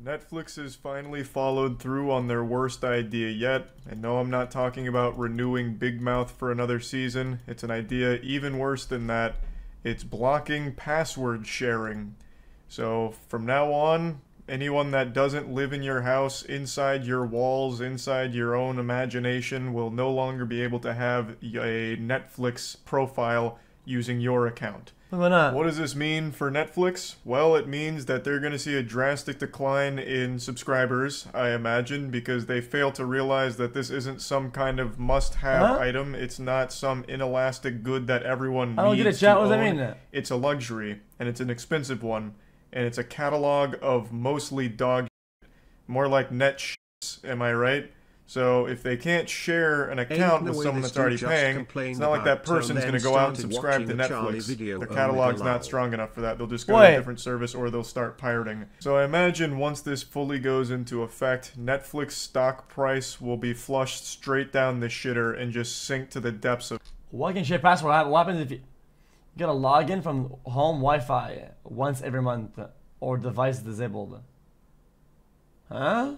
Netflix has finally followed through on their worst idea yet, and no, I'm not talking about renewing Big Mouth for another season. It's an idea even worse than that. It's blocking password sharing. So from now on, anyone that doesn't live in your house, inside your walls, inside your own imagination, will no longer be able to have a Netflix profile using your account. Why not? What does this mean for Netflix? Well, it means that they're going to see a drastic decline in subscribers, I imagine, because they fail to realize that this isn't some kind of must-have item. It's not some inelastic good that everyone I don't needs get it, chat. to What does that own. mean? It's a luxury, and it's an expensive one, and it's a catalog of mostly dog shit. More like net shits, am I right? So if they can't share an account with someone that's already paying, it's not like that person's going to go out and subscribe to Netflix. Their catalog's not strong enough for that. They'll just go to a different service or they'll start pirating. So I imagine once this fully goes into effect, Netflix stock price will be flushed straight down the shitter and just sink to the depths of... Why can you share password? What happens if you get a login from home Wi-Fi once every month or device disabled? Huh?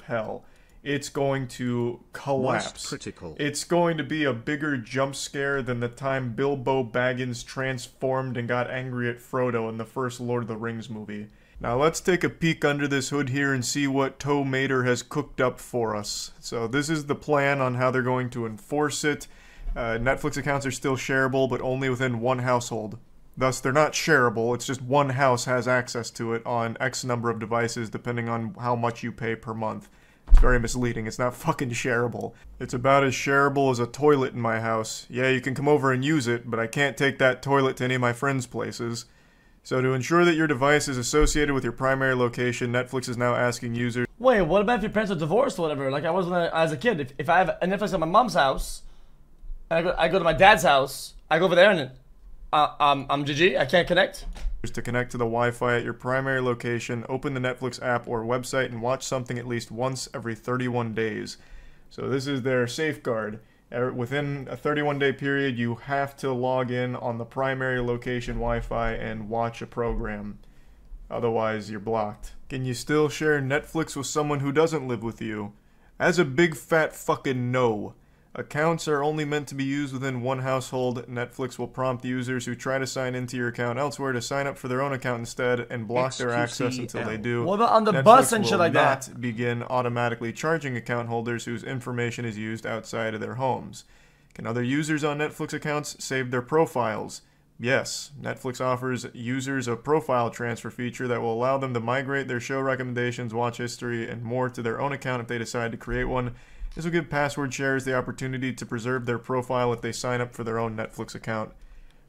Hell. It's going to collapse. It's going to be a bigger jump scare than the time Bilbo Baggins transformed and got angry at Frodo in the first Lord of the Rings movie. Now let's take a peek under this hood here and see what Tow Mater has cooked up for us. So this is the plan on how they're going to enforce it. Netflix accounts are still shareable, but only within one household. Thus, they're not shareable, it's just one house has access to it on X number of devices depending on how much you pay per month. It's very misleading. It's not fucking shareable. It's about as shareable as a toilet in my house. Yeah, you can come over and use it, but I can't take that toilet to any of my friends' places. So to ensure that your device is associated with your primary location, Netflix is now asking users... Wait, what about if your parents are divorced or whatever? Like I was when as a kid. If I have a Netflix at my mom's house, and I go to my dad's house, I go over there and I'm GG, I can't connect. To connect to the Wi-Fi at your primary location, open the Netflix app or website and watch something at least once every 31 days. So this is their safeguard. Within a 31-day period, you have to log in on the primary location Wi-Fi and watch a program. Otherwise, you're blocked. Can you still share Netflix with someone who doesn't live with you? As a big fat fucking no. Accounts are only meant to be used within one household. Netflix will prompt users who try to sign into your account elsewhere to sign up for their own account instead and block their access until they do. What about on the Netflix bus and shit like that? will not begin automatically charging account holders whose information is used outside of their homes. Can other users on Netflix accounts save their profiles? Yes, Netflix offers users a profile transfer feature that will allow them to migrate their show recommendations, watch history, and more to their own account if they decide to create one. This will give password sharers the opportunity to preserve their profile if they sign up for their own Netflix account.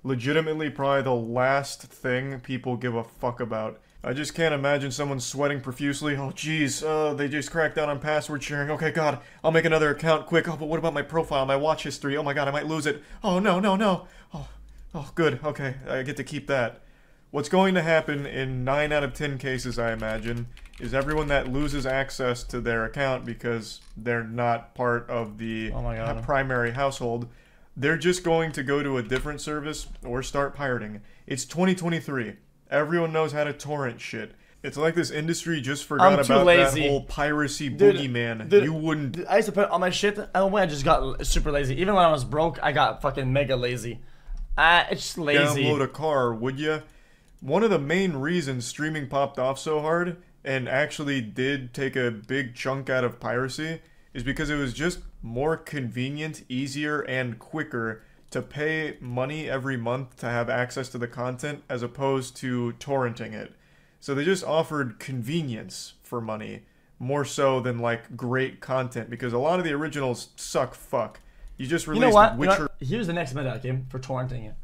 Legitimately probably the last thing people give a fuck about. I just can't imagine someone sweating profusely. Oh jeez, they just cracked down on password sharing. Okay, God, I'll make another account quick. Oh, but what about my profile, my watch history? Oh my God, I might lose it. Oh no, no, no. Oh, good, okay, I get to keep that. What's going to happen in 9 out of 10 cases, I imagine, is everyone that loses access to their account because they're not part of the primary household, they're just going to go to a different service or start pirating. It's 2023. Everyone knows how to torrent shit. It's like this industry just forgot about that whole piracy boogeyman. You wouldn't... I used to put all my shit, and when I just got super lazy. Even when I was broke, I got fucking mega lazy. It's just lazy. Download a car, would ya? One of the main reasons streaming popped off so hard and actually did take a big chunk out of piracy is because it was just more convenient, easier, and quicker to pay money every month to have access to the content as opposed to torrenting it. So they just offered convenience for money more so than like great content because a lot of the originals suck fuck. You just released Witcher. Here's the next meta, okay, for torrenting it.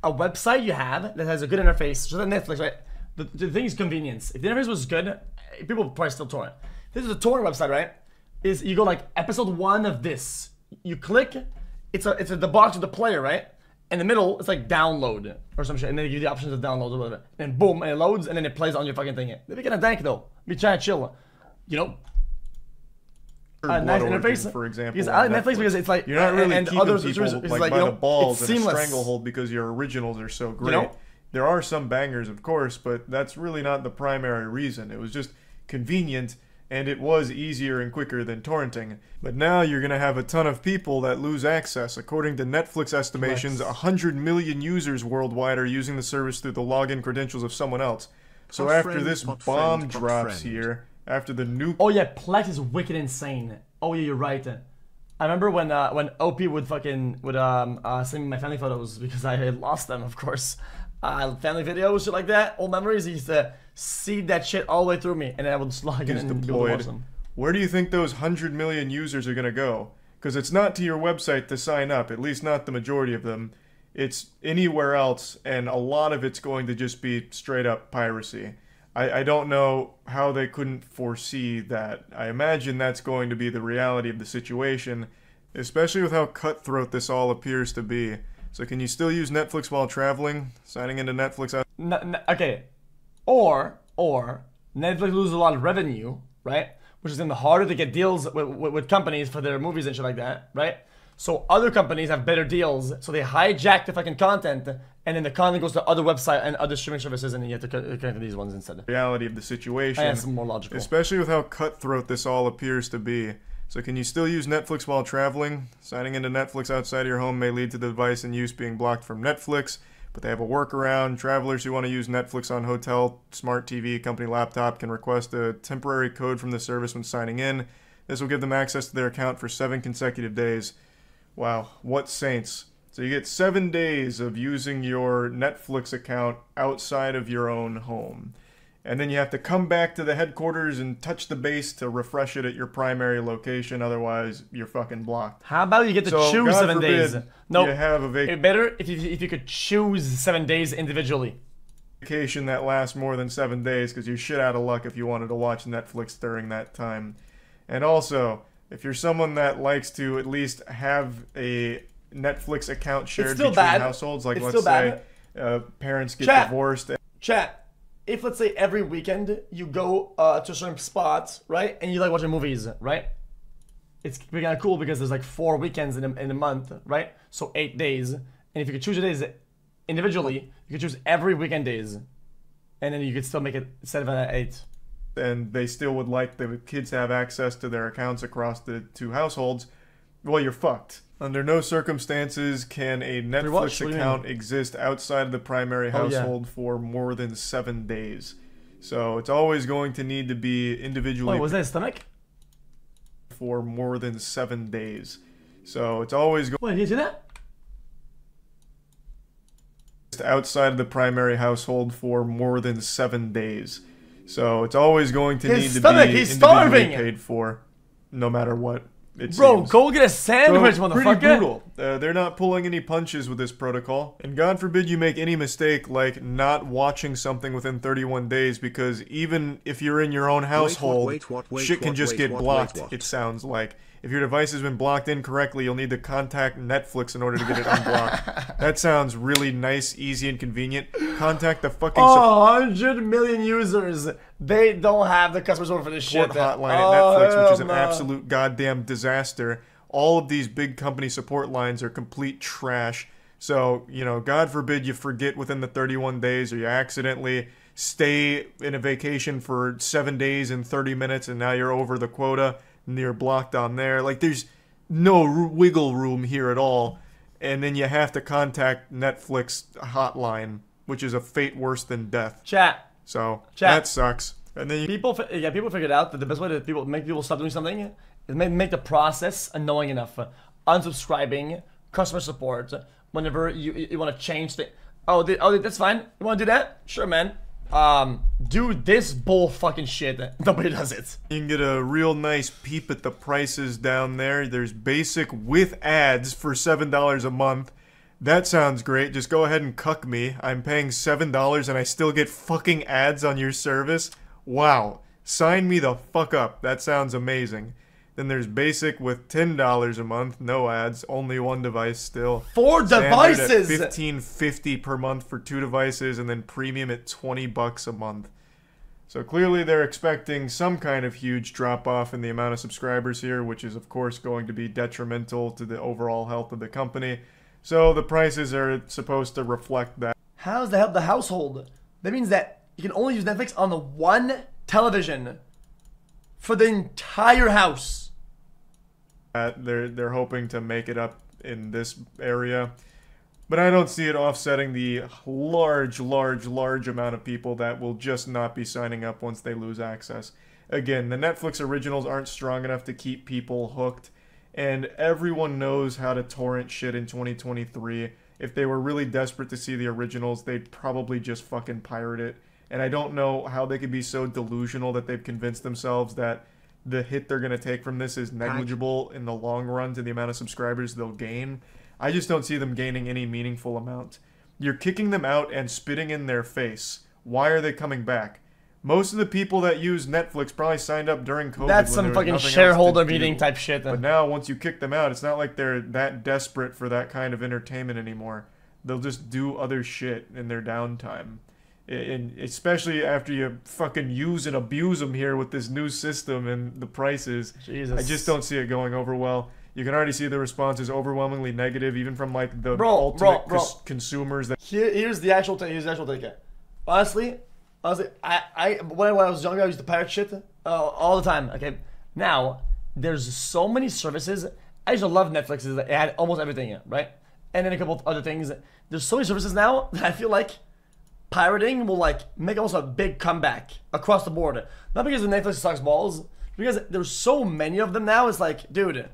A website you have that has a good interface, just like Netflix, right? The thing is convenience. If the interface was good, people would probably still torrent. This is a torrent website, right? Is you go like episode 1 of this. You click, it's the box of the player, right? In the middle, it's like download or some shit, and then you give you the options of download or whatever. And boom, and it loads, and then it plays on your fucking thing. Maybe get a dank though. Be trying to chill, you know. Nice interface, for example. Because I like Netflix because it's like you're not really and keeping other people it's like like, by the balls it's in a seamless. stranglehold because your originals are so great. You know? There are some bangers, of course, but that's really not the primary reason. It was just convenient, and it was easier and quicker than torrenting. But now you're going to have a ton of people that lose access. According to Netflix estimations, 100 million users worldwide are using the service through the login credentials of someone else. So after this bomb drops here, after the nuke... Oh yeah, Plex is wicked insane. Oh yeah, you're right. I remember when OP would send me my family photos because I had lost them, of course. Family videos, shit like that, old memories. He used to seed that shit all the way through me, and then I would just log in and be able to watch them. Where do you think those 100 million users are going to go? Because it's not to your website to sign up, at least not the majority of them. It's anywhere else, and a lot of it's going to just be straight up piracy. I don't know how they couldn't foresee that. I imagine that's going to be the reality of the situation, especially with how cutthroat this all appears to be. So can you still use Netflix while traveling? Signing into Netflix... Okay. Or Netflix loses a lot of revenue, right? Which is then harder to get deals with companies for their movies and shit like that, right? So other companies have better deals, so they hijack the fucking content, and then the content goes to other website and other streaming services, and then you have to connect to these ones instead. Reality of the situation. That's more logical. Especially with how cutthroat this all appears to be. So can you still use Netflix while traveling? Signing into Netflix outside of your home may lead to the device in use being blocked from Netflix, but they have a workaround. Travelers who want to use Netflix on hotel, smart TV, company laptop can request a temporary code from the service when signing in. This will give them access to their account for 7 consecutive days. Wow, what saints. So you get 7 days of using your Netflix account outside of your own home. And then you have to come back to the headquarters and touch the base to refresh it at your primary location, otherwise you're fucking blocked. How about you get to choose God 7 days? No, you have a better if you could choose 7 days individually. Vacation that lasts more than 7 days, because you're shit out of luck if you wanted to watch Netflix during that time. And also, if you're someone that likes to at least have a Netflix account shared between households, like let's say parents get divorced. Chat. If let's say every weekend you go to certain spots, right, and you like watching movies, right? It's kind of cool because there's like 4 weekends in a month, right? So 8 days, and if you could choose your days individually, you could choose every weekend days, and then you could still make it 7 out of 8. And they still would like the kids to have access to their accounts across the 2 households. Well, you're fucked. Under no circumstances can a Netflix account exist outside of the primary household for more than 7 days. So it's always going to need to be individually... Wait, was that his stomach? For more than 7 days. So it's always going... Wait, did you see that? Outside of the primary household for more than 7 days. So it's always going to need to be individually paid for, no matter what. Bro, go get a sandwich, motherfucker. Pretty brutal. They're not pulling any punches with this protocol. And God forbid you make any mistake like not watching something within 31 days, because even if you're in your own household, shit can just get blocked, it sounds like. If your device has been blocked incorrectly, you'll need to contact Netflix in order to get it unblocked. That sounds really nice, easy, and convenient. Contact the fucking... 100 million users. They don't have the customer support for this shit. Hotline at Netflix, which is an absolute goddamn disaster. All of these big company support lines are complete trash. So, you know, God forbid you forget within the 31 days, or you accidentally stay in a vacation for 7 days and 30 minutes and now you're over the quota and you're blocked on there. Like, there's no wiggle room here at all. And then you have to contact Netflix hotline, which is a fate worse than death. Chat. So that sucks. And then people figured out that the best way to make people stop doing something is make the process annoying enough. Unsubscribing, customer support, whenever you want to change things. Oh, that's fine. You want to do that? Sure, man. Do this bull fucking shit. Nobody does it. You can get a real nice peep at the prices down there. There's basic with ads for $7 a month. That sounds great. Just go ahead and cuck me. I'm paying $7 and I still get fucking ads on your service. Wow. Sign me the fuck up. That sounds amazing. Then there's basic with $10 a month, no ads, only 1 device still. 4 devices. At $15.50 per month for 2 devices, and then premium at $20 a month. So clearly they're expecting some kind of huge drop off in the amount of subscribers here, which is of course going to be detrimental to the overall health of the company. So the prices are supposed to reflect that. How does that help the household? That means that you can only use Netflix on the one television for the entire house. They're hoping to make it up in this area, but I don't see it offsetting the large amount of people that will just not be signing up once they lose access. Again, the Netflix originals aren't strong enough to keep people hooked, and everyone knows how to torrent shit in 2023. If they were really desperate to see the originals, they'd probably just fucking pirate it. And I don't know how they could be so delusional that they've convinced themselves that the hit they're going to take from this is negligible in the long run to the amount of subscribers they'll gain. I just don't see them gaining any meaningful amount. You're kicking them out and spitting in their face. Why are they coming back? Most of the people that use Netflix probably signed up during COVID. That's some fucking shareholder meeting type shit. But now, once you kick them out, it's not like they're that desperate for that kind of entertainment anymore. They'll just do other shit in their downtime. And especially after you fucking use and abuse them here with this new system and the prices. Jesus. I just don't see it going over well. You can already see the response is overwhelmingly negative, even from like the ultimate consumers. Here's the actual take. Honestly, when I was younger, I used to pirate shit all the time. Okay, now there's so many services. I used to love Netflix. It had almost everything in it, right? And then a couple of other things. There's so many services now that I feel like pirating will like make almost a big comeback across the board. Not because the Netflix sucks balls, because there's so many of them now. It's like, dude.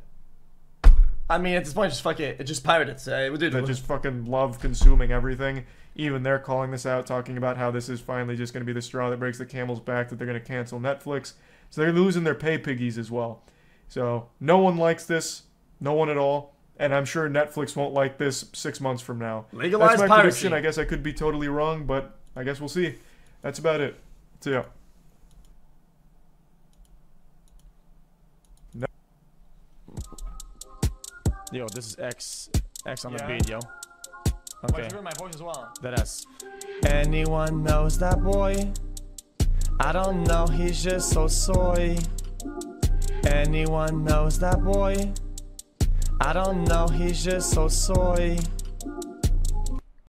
I mean, at this point, just fuck it. It just pirate it. Dude, they just fucking love consuming everything. Even they're calling this out, talking about how this is finally just going to be the straw that breaks the camel's back, that they're going to cancel Netflix. So they're losing their pay piggies as well. So no one likes this. No one at all. And I'm sure Netflix won't like this 6 months from now. Legalize That's my piracy. prediction. I guess I could be totally wrong, but I guess we'll see. That's about it. So yeah. No. Yo, this is X on the beat, yo. Okay. My voice as well. That S. Anyone knows that boy? I don't know, he's just so soy. Anyone knows that boy? I don't know, he's just so soy.